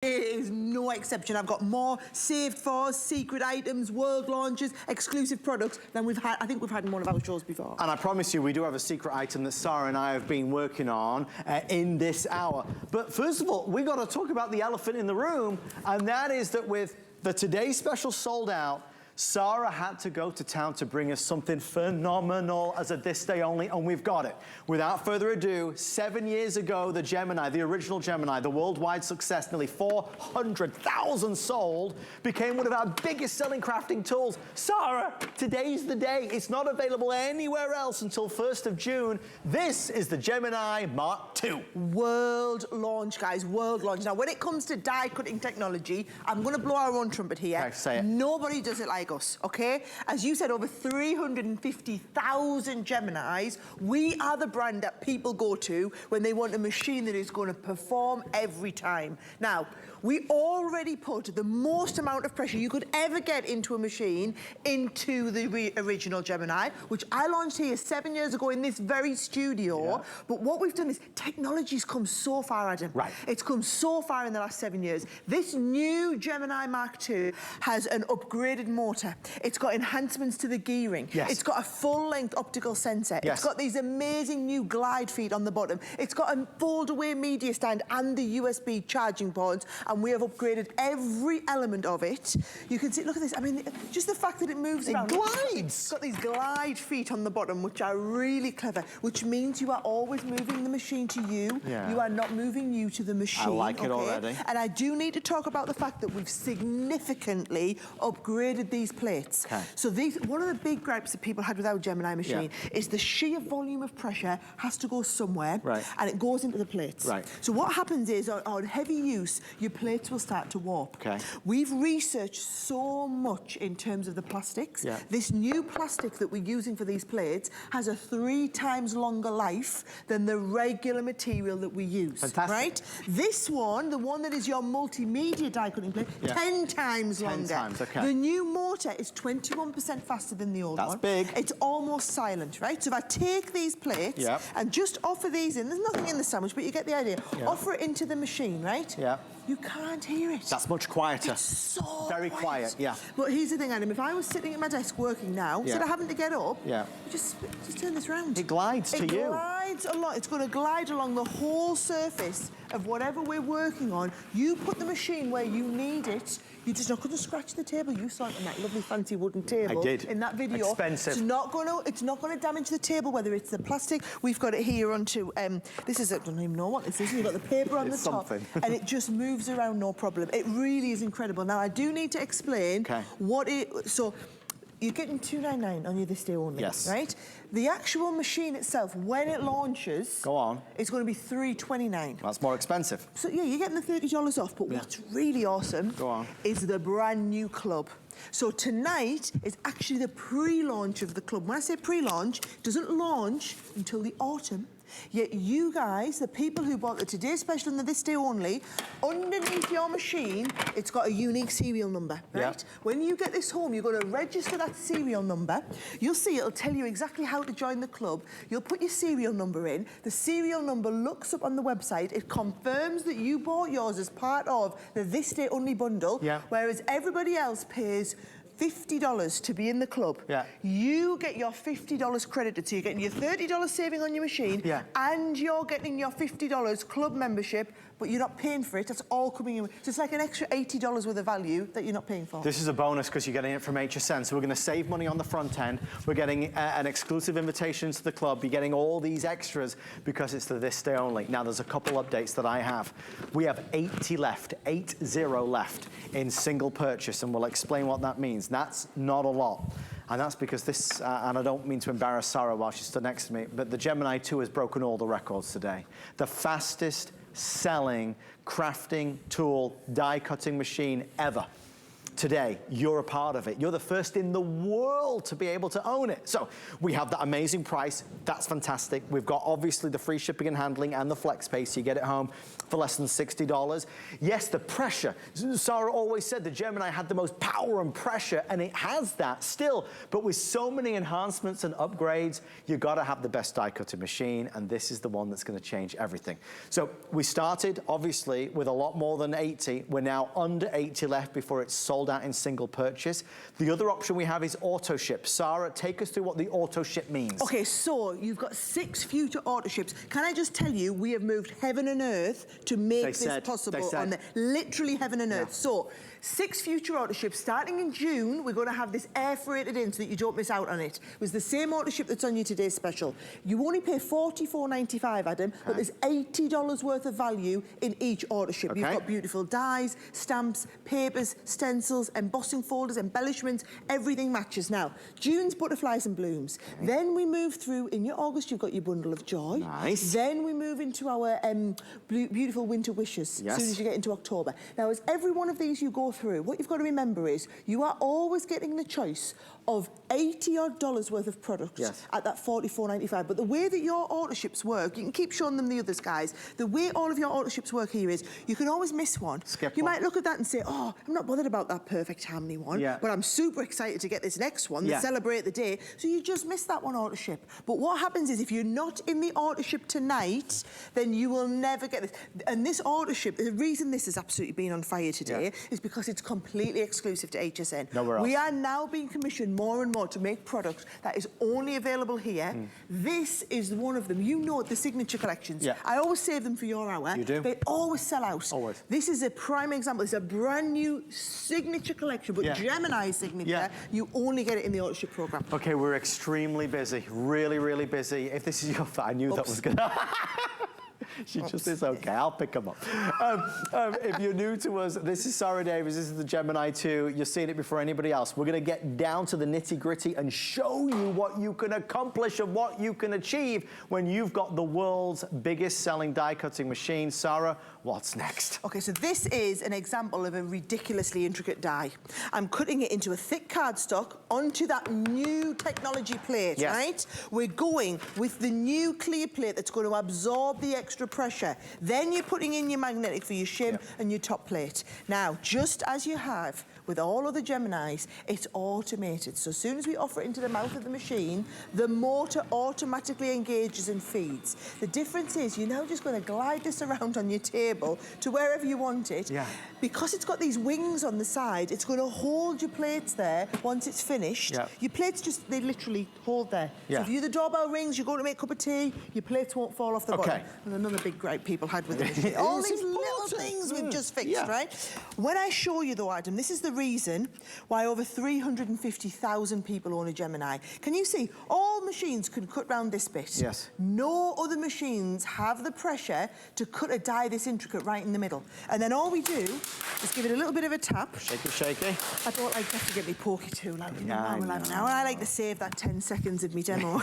It is no exception. I've got more saved for, secret items, world launches, exclusive products than I think we've had in one of our shows before. And I promise you, we do have a secret item that Sarah and I have been working on in this hour. But first of all, we got to talk about the elephant in the room, and that is that with the Today Special sold out, Sarah had to go to town to bring us something phenomenal as a this day only, and we've got it. Without further ado, 7 years ago, the Gemini, the original Gemini, the worldwide success, nearly 400,000 sold, became one of our biggest selling crafting tools. Sarah, today's the day. It's not available anywhere else until 1st of June. This is the Gemini Mark II. World launch, guys, world launch. Now, when it comes to die cutting technology, I'm gonna blow our own trumpet here. Okay, say it. Nobody does it like us, okay? As you said, over 350,000 Geminis. We are the brand that people go to when they want a machine that is going to perform every time. Now, we already put the most amount of pressure you could ever get into a machine into the original Gemini, which I launched here 7 years ago in this very studio. Yeah. But what we've done is technology's come so far, Adam. Right. It's come so far in the last 7 years. This new Gemini Mark II has an upgraded motor. It's got enhancements to the gearing. Yes. It's got a full-length optical sensor. Yes. It's got these amazing new glide feet on the bottom. It's got a fold-away media stand and the USB charging ports, and we have upgraded every element of it. You can see, look at this. I mean, just the fact that it moves around. It glides. It's got these glide feet on the bottom, which are really clever, which means you are always moving the machine to you. Yeah. You are not moving you to the machine. I like it already. And I do need to talk about the fact that we've significantly upgraded these plates. Okay. So one of the big gripes that people had with our Gemini machine is the sheer volume of pressure has to go somewhere, and it goes into the plates. Right. So what happens is on heavy use, your plates will start to warp. Okay. We've researched so much in terms of the plastics. Yeah. This new plastic that we're using for these plates has a 3 times longer life than the regular material that we use. Fantastic. Right? This one, the one that is your multimedia die cutting plate, 10 times longer. 10 times, okay. The new motor is 21% faster than the old one. That's big. It's almost silent, right? So if I take these plates and just offer these in, there's nothing in the sandwich, but you get the idea. Offer it into the machine, right? Yeah. You can't hear it. That's much quieter. It's so very quiet, yeah. But here's the thing, Adam, if I was sitting at my desk working now, instead of having to get up, just turn this round. It glides to you. It glides along. It's going to glide along the whole surface of whatever we're working on. You put the machine where you need it. You're just not going to scratch the table. You saw it on that lovely fancy wooden table. I did. In that video. Expensive. It's not going to damage the table, whether it's the plastic. We've got it here onto, this is, I don't even know what this is. You've got the paper on the top. And it just moves around, no problem. It really is incredible. Now, I do need to explain what it, so you're getting $299 on your this day only, right? The actual machine itself, when it launches, it's going to be $329. That's more expensive. So yeah, you're getting the $30 off, but what's really awesome is the brand new club. So tonight is actually the pre-launch of the club. When I say pre-launch, it doesn't launch until the autumn. Yet you guys, the people who bought the Today Special and the This Day Only, underneath your machine, it's got a unique serial number, right? When you get this home, you're going to register that serial number. You'll see it'll tell you exactly how to join the club. You'll put your serial number in. The serial number looks up on the website. It confirms that you bought yours as part of the This Day Only bundle, whereas everybody else pays $50 to be in the club. You get your $50 credited. So you're getting your $30 saving on your machine, and you're getting your $50 club membership, but you're not paying for it. That's all coming in. So it's like an extra $80 worth of value that you're not paying for. This is a bonus because you're getting it from HSN. So we're going to save money on the front end. We're getting an exclusive invitation to the club. You're getting all these extras because it's the This Day Only. Now, there's a couple updates that I have. We have 80 left, 80 left in single purchase, and we'll explain what that means. That's not a lot. And that's because this, and I don't mean to embarrass Sarah while she stood next to me, but the Gemini 2 has broken all the records today. The fastest selling crafting tool, die cutting machine ever. today, you're a part of it. You're the first in the world to be able to own it. So we have that amazing price. That's fantastic. We've got obviously the free shipping and handling and the flex pay, so you get it home for less than $60. Yes, the pressure. Sarah always said the Gemini had the most power and pressure, and it has that still. But with so many enhancements and upgrades, you got to have the best die cutting machine, and this is the one that's going to change everything. So we started obviously with a lot more than 80. We're now under 80 left before it's sold out in single purchase. The other option we have is auto ship. Sarah, take us through what the auto ship means. Okay, so you've got 6 future auto ships. Can I just tell you, we have moved heaven and earth to make this possible. On the, literally heaven and earth. So 6 future auto ships starting in June. We're going to have this air freighted in so that you don't miss out on it. It was the same auto ship that's on your today's special. You only pay $44.95, Adam, but there's $80 worth of value in each auto ship. You've got beautiful dies, stamps, papers, stencils, embossing folders, embellishments, everything matches. Now, June's butterflies and blooms. Then we move through, in your August, you've got your bundle of joy. Nice. Then we move into our beautiful winter wishes as soon as you get into October. Now, as every one of these you go through, what you've got to remember is you are always getting the choice of $80-odd worth of products at that $44.95. But the way that your auto ships work, you can keep showing them the others, guys. The way all of your auto ships work here is you can always miss one. You might look at that and say, oh, I'm not bothered about that perfect harmony one, but I'm super excited to get this next one, to celebrate the day. So you just miss that one auto ship. But what happens is if you're not in the auto ship tonight, then you will never get this. And this auto ship, the reason this has absolutely been on fire today is because it's completely exclusive to HSN. Nowhere else. We are now being commissioned more and more to make product that is only available here. This is one of them. You know the signature collections. I always save them for your hour. You do? They always sell out. Always. This is a prime example. It's a brand new signature collection, but Gemini signature. You only get it in the auto ship program. Okay, we're extremely busy. Really, really busy. If this is your... I knew that was gonna... She just is okay. I'll pick them up. If you're new to us, this is Sarah Davies. This is the Gemini 2. You're seeing it before anybody else. We're going to get down to the nitty-gritty and show you what you can accomplish and what you can achieve when you've got the world's biggest selling die-cutting machine. Sarah, what's next? Okay, so this is an example of a ridiculously intricate die. I'm cutting it into a thick cardstock onto that new technology plate, right? We're going with the new clear plate that's going to absorb the extra pressure. Then you're putting in your magnetic for your shim and your top plate. Now, just as you have with all other Geminis, it's automated. So as soon as we offer it into the mouth of the machine, the motor automatically engages and feeds. The difference is you're now just going to glide this around on your table to wherever you want it. Because it's got these wings on the side, it's going to hold your plates there once it's finished. Your plates just, they literally hold there. So if the doorbell rings, you go to make a cup of tea, your plates won't fall off the bottom. And another big gripe people had with the machine. All these little things we've just fixed, right? When I show you though, Adam, this is the reason why over 350,000 people own a Gemini. Can you see? All machines can cut round this bit. No other machines have the pressure to cut a die this intricate right in the middle. And then all we do is give it a little bit of a tap. Shake it, shake it. I don't like that to get me pokey too loud. Now I like to save that 10 seconds of me demo.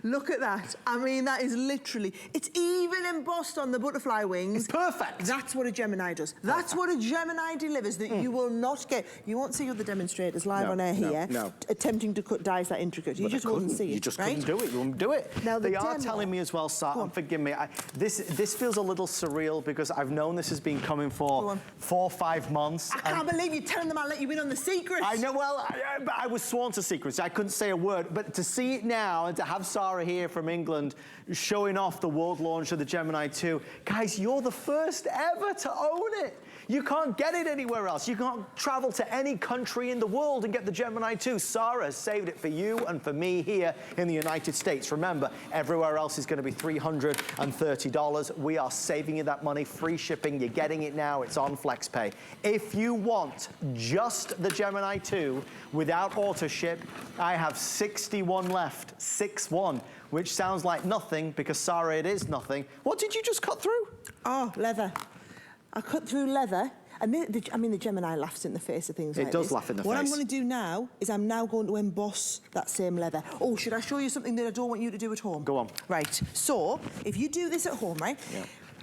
Look at that. I mean, that is literally, it's even embossed on the butterfly wings. It's perfect. That's what a Gemini does. That's what a Gemini delivers that you will not get. You won't see other demonstrators live on air here attempting to cut dies that intricate. You just wouldn't see it. You just couldn't do it. You wouldn't do it. Now they are telling me as well, Sarah, forgive me, this feels a little surreal because I've known this has been coming for 4 or 5 months. I can't believe you're telling them I'll let you in on the secret. I know, well, I was sworn to secrets. I couldn't say a word, but to see it now and to have Sarah here from England showing off the world launch of the Gemini 2, guys, you're the first ever to own it. You can't get it anywhere else. You can't travel to any country in the world and get the Gemini 2. Sarah has saved it for you and for me here in the United States. Remember, everywhere else is going to be $330. We are saving you that money, free shipping. You're getting it now. It's on FlexPay. If you want just the Gemini 2 without auto ship, I have 61 left, 61, which sounds like nothing because, Sarah, it is nothing. What did you just cut through? Oh, leather. I cut through leather, and I mean, the Gemini laughs in the face of things like this. It does laugh in the face. What I'm going to do now is I'm now going to emboss that same leather. Oh, should I show you something that I don't want you to do at home? Go on. Right, so if you do this at home, right?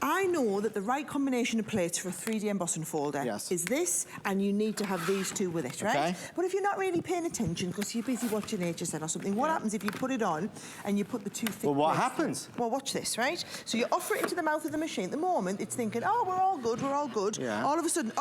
I know that the right combination of plates for a 3D embossing folder is this, and you need to have these two with it, right? Okay. But if you're not really paying attention because you're busy watching HSN or something, what happens if you put it on and you put the two thick Well, what plates happens? Well, watch this, right? So you offer it into the mouth of the machine. At the moment, it's thinking, oh, we're all good, we're all good. Yeah. All of a sudden,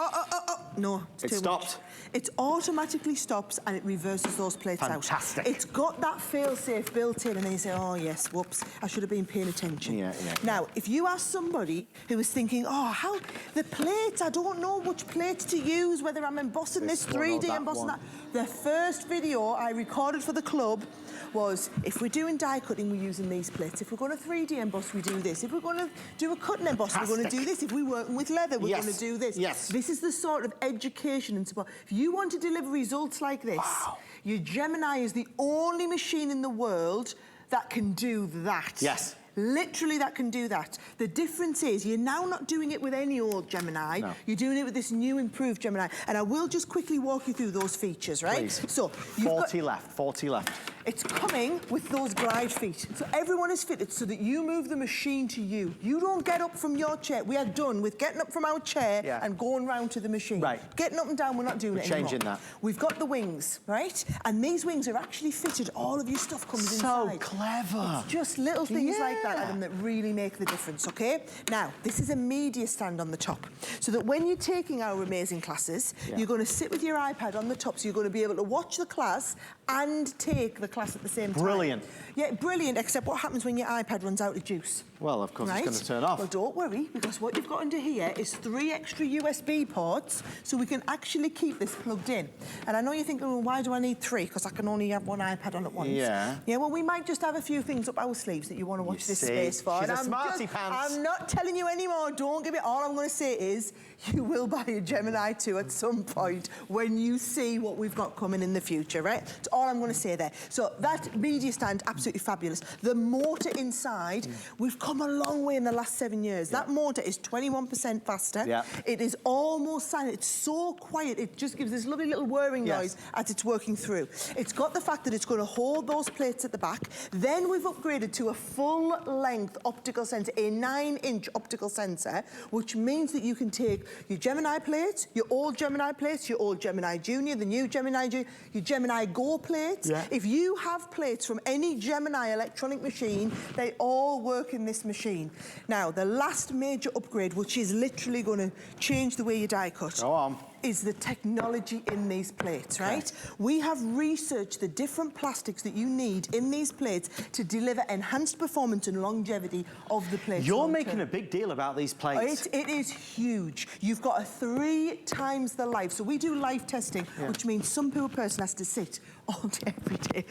no, it's too stopped. much. It automatically stops and it reverses those plates out. Fantastic. It's got that fail-safe built in, and then you say, oh, yes, whoops, I should have been paying attention. Now, if you ask somebody who is thinking, oh, how, the plates, I don't know which plates to use, whether I'm embossing this 3D, embossing that. The first video I recorded for the club was, if we're doing die cutting, we're using these plates. If we're going to 3D emboss, we do this. If we're going to do a cutting emboss, we're going to do this. If we're working with leather, we're going to do this. This is the sort of education and support. If you want to deliver results like this, your Gemini is the only machine in the world that can do that. Literally, that can do that. The difference is you're now not doing it with any old Gemini. You're doing it with this new improved Gemini. And I will just quickly walk you through those features, right? Please. So, 40 left. It's coming with those glide feet. So everyone is fitted so that you move the machine to you. You don't get up from your chair. We are done with getting up from our chair and going round to the machine. Getting up and down, we're not doing it anymore. Changing that. We've got the wings, right? And these wings are actually fitted. All of your stuff comes inside. So clever. It's just little things like that, Adam, that really make the difference, okay? Now, this is a media stand on the top, so that when you're taking our amazing classes, you're going to sit with your iPad on the top, so you're going to be able to watch the class and take the class at the same time. Brilliant. Yeah, brilliant, except what happens when your iPad runs out of juice? Well, of course, it's going to turn off. Well, don't worry, because what you've got under here is 3 extra USB ports, so we can actually keep this plugged in. And I know you're thinking, well, why do I need 3? Because I can only have 1 iPad on at once. Yeah, well, we might just have a few things up our sleeves that you want to watch this space for. She's a smarty pants. I'm not telling you anymore. Don't give it. All I'm going to say is you will buy a Gemini 2 at some point when you see what we've got coming in the future, right? That's all I'm going to say there. So that media stand, absolutely fabulous. The motor inside, we've come a long way in the last 7 years. That motor is 21% faster. It is almost silent. It's so quiet. It just gives this lovely little whirring noise as it's working through. It's got the fact that it's going to hold those plates at the back. Then we've upgraded to a full-length optical sensor, a 9-inch optical sensor, which means that you can take your Gemini plates, your old Gemini plates, your old Gemini Junior, the new Gemini Junior, your Gemini Go plates. If you have plates from any Gemini electronic machine, they all work in this machine. Now, the last major upgrade, which is literally going to change the way you die cut, is the technology in these plates, right? We have researched the different plastics that you need in these plates to deliver enhanced performance and longevity of the plates. You're making a big deal about these plates. It is huge. You've got a 3 times the life. So we do life testing, which means some poor person has to sit all day, every day,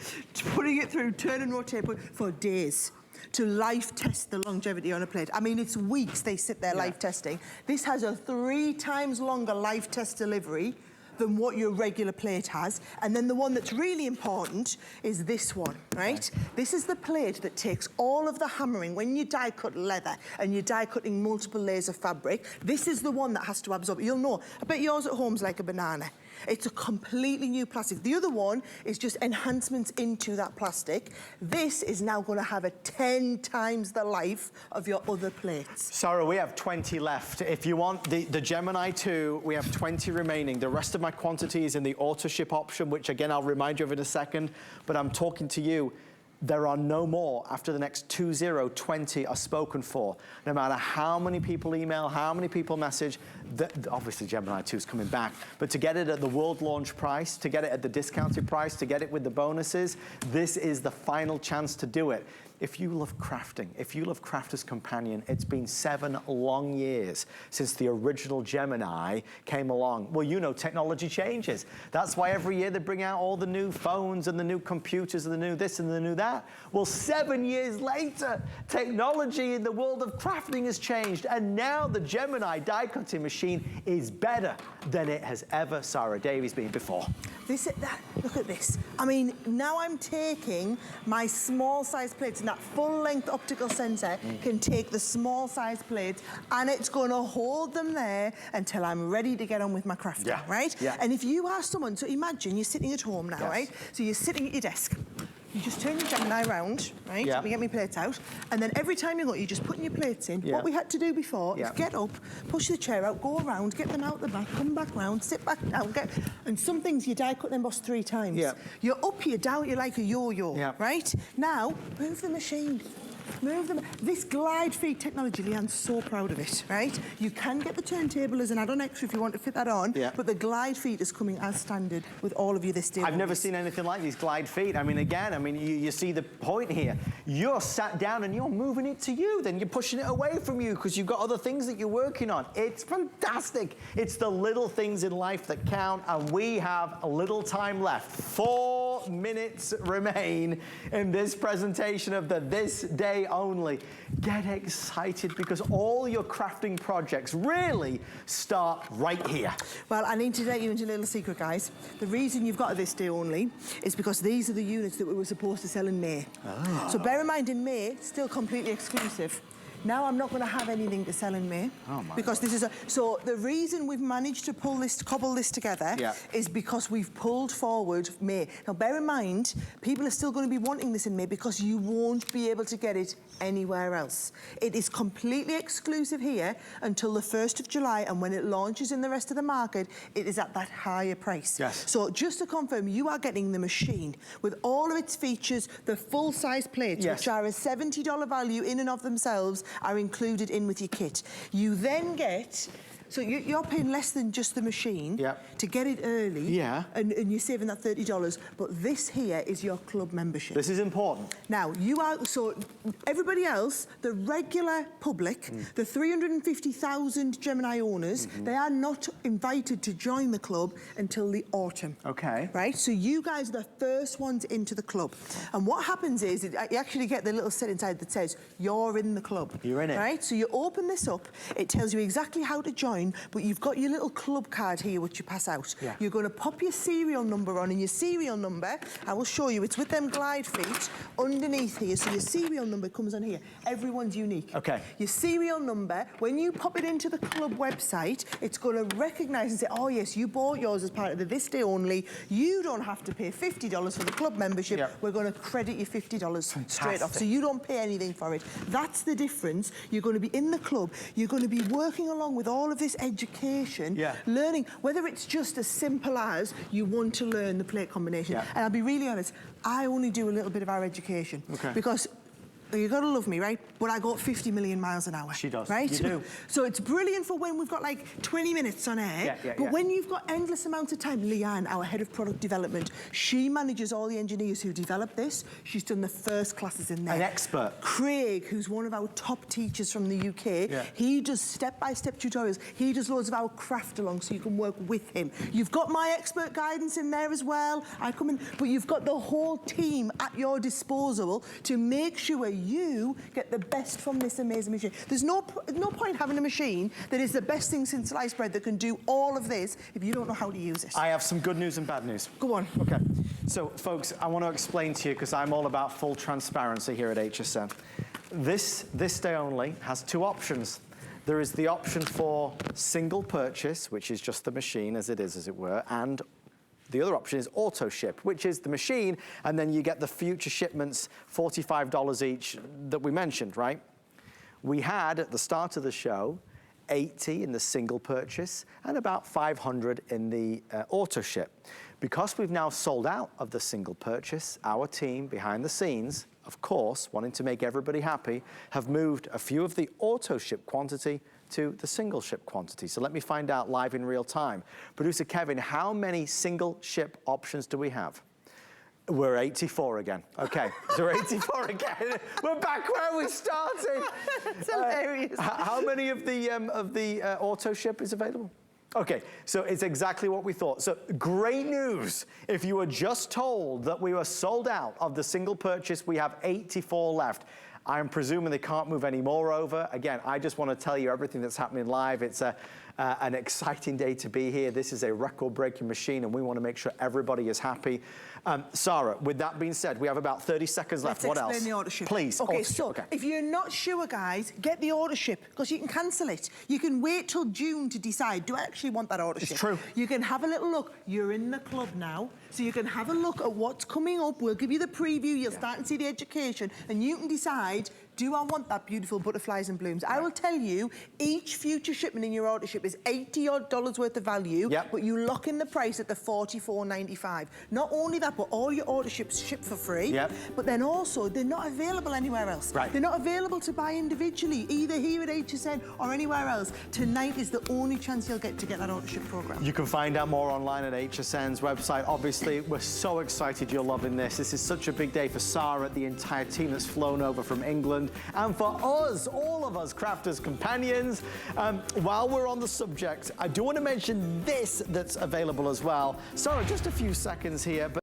putting it through, turn and rotate for days to life test the longevity on a plate. I mean, it's weeks they sit there life testing. This has a 3 times longer life test delivery than what your regular plate has. And then the one that's really important is this one, right? This is the plate that takes all of the hammering. When you die cut leather and you're die cutting multiple layers of fabric, this is the one that has to absorb. You'll know. I bet yours at home's like a banana. It's a completely new plastic. The other one is just enhancements into that plastic. This is now going to have a 10 times the life of your other plates. Sarah, we have 20 left. If you want the Gemini 2, we have 20 remaining. The rest of my quantity is in the auto ship option, which again, I'll remind you of in a second, but I'm talking to you. There are no more after the next 20 are spoken for. No matter how many people email, how many people message, obviously Gemini 2 is coming back, but to get it at the world launch price, to get it at the discounted price, to get it with the bonuses, this is the final chance to do it. If you love crafting, if you love Crafter's Companion, it's been 7 long years since the original Gemini came along. Well, you know, technology changes. That's why every year they bring out all the new phones and the new computers and the new this and the new that. Well, 7 years later, technology in the world of crafting has changed, and now the Gemini die cutting machine is better than it has ever, Sarah Davies, been before. Look at this. I mean, now I'm taking my small size plates, and that full length optical sensor can take the small size plates, and it's going to hold them there until I'm ready to get on with my crafting, right? And if you are someone, so imagine you're sitting at home now, right? So you're sitting at your desk. you just turn your Gemini round, right? Yeah. Let me get my plates out. And then every time you go, you're just putting your plates in. Yeah. What we had to do before Yeah. is get up, push the chair out, go around, get them out the back, come back round, sit back down, and some things you die cut and emboss 3 times. Yeah. You're up, you're down, you're like a yo-yo, Yeah. right? Now, move the machine. Move them. This glide feed technology, Leanne's so proud of it, right? You can get the turntable as an add-on extra if you want to fit that on, Yeah. but the glide feed is coming as standard with all of you this day. I've never seen anything like these glide feet. I mean, again, you see the point here. You're sat down and you're moving it to you, then you're pushing it away from you because you've got other things that you're working on. It's fantastic. It's the little things in life that count, and we have a little time left. 4 minutes remain in this presentation of the This Day Only. Get excited because all your crafting projects really start right here. Well, I need to let you into a little secret, guys. The reason you've got a This Day Only is because these are the units that we were supposed to sell in May. Oh. So bear in mind, in May, still completely exclusive. Now I'm not going to have anything to sell in May because this is so the reason we've managed to cobble this together is because we've pulled forward May. Now bear in mind, people are still going to be wanting this in May because you won't be able to get it anywhere else. It is completely exclusive here until the 1st of July, and when it launches in the rest of the market, it is at that higher price. Yes. So just to confirm, you are getting the machine with all of its features, the full-size plates, which are a $70 value in and of themselves, are included in with your kit. You then get, so you're paying less than just the machine to get it early, and you're saving that $30, but this here is your club membership. This is important. Now, you are, so everybody else, the regular public, the 350,000 Gemini owners, they are not invited to join the club until the autumn. Okay. Right? So you guys are the first ones into the club. And what happens is, you actually get the little set inside that says, you're in the club. You're in it. Right? So you open this up, it tells you exactly how to join, but you've got your little club card here which you pass out. You're going to pop your serial number on, and your serial number, I will show you, it's with them glide feet underneath here, so your serial number comes on here. Everyone's unique. Okay. Your serial number, when you pop it into the club website, it's going to recognise and say, oh yes, you bought yours as part of the This Day Only. You don't have to pay $50 for the club membership. We're going to credit you $50 straight off, so you don't pay anything for it. That's the difference. You're going to be in the club. You're going to be working along with all of this education, learning, whether it's just as simple as you want to learn the plate combination. And I'll be really honest, I only do a little bit of our education because you got to love me, right? But I got 50 million miles an hour. She does. Right? You do. So it's brilliant for when we've got like 20 minutes on air. But when you've got endless amounts of time, Leanne, our head of product development, she manages all the engineers who develop this. She's done the first classes in there. An expert. Craig, who's one of our top teachers from the UK, he does step-by-step tutorials. He does loads of our craft along so you can work with him. You've got my expert guidance in there as well. I come in, but you've got the whole team at your disposal to make sure you get the best from this amazing machine. There's no point having a machine that is the best thing since sliced bread that can do all of this if you don't know how to use it. I have some good news and bad news. Go on. Okay. So, folks, I want to explain to you, because I'm all about full transparency here at HSN. This Day Only has 2 options. There is the option for single purchase, which is just the machine as it is, as it were, and the other option is auto ship, which is the machine, and then you get the future shipments, $45 each, that we mentioned, right? We had, at the start of the show, 80 in the single purchase and about 500 in the auto ship. Because we've now sold out of the single purchase, our team behind the scenes, of course, wanting to make everybody happy, have moved a few of the auto ship quantity to the single ship quantity. So let me find out live in real time. Producer Kevin, how many single ship options do we have? We're 84 again. Okay, so we're 84 again. We're back where we started. That's hilarious. How many of the auto ship is available? Okay, so it's exactly what we thought. So great news. If you were just told that we were sold out of the single purchase, we have 84 left. I'm presuming they can't move any more over. Again, I just want to tell you everything that's happening live. It's an exciting day to be here. This is a record-breaking machine, and we want to make sure everybody is happy. Sarah, with that being said, we have about 30 seconds left. What else? Let's explain the order ship. Please. Okay, so if you're not sure, guys, get the order ship, because you can cancel it. You can wait till June to decide, do I actually want that order ship? It's true. You can have a little look. You're in the club now, so you can have a look at what's coming up. We'll give you the preview. You'll start and see the education, and you can decide, do I want that beautiful butterflies and blooms? I will tell you, each future shipment in your order ship is $80 worth of value, but you lock in the price at the $44.95. Not only that, but all your order ships ship for free, but then also they're not available anywhere else. They're not available to buy individually, either here at HSN or anywhere else. Tonight is the only chance you'll get to get that order ship program. You can find out more online at HSN's website. Obviously, we're so excited you're loving this. This is such a big day for Sarah, the entire team that's flown over from England, and for us, all of us crafters companions. While we're on the subject, I do want to mention this that's available as well. Sarah, just a few seconds here, but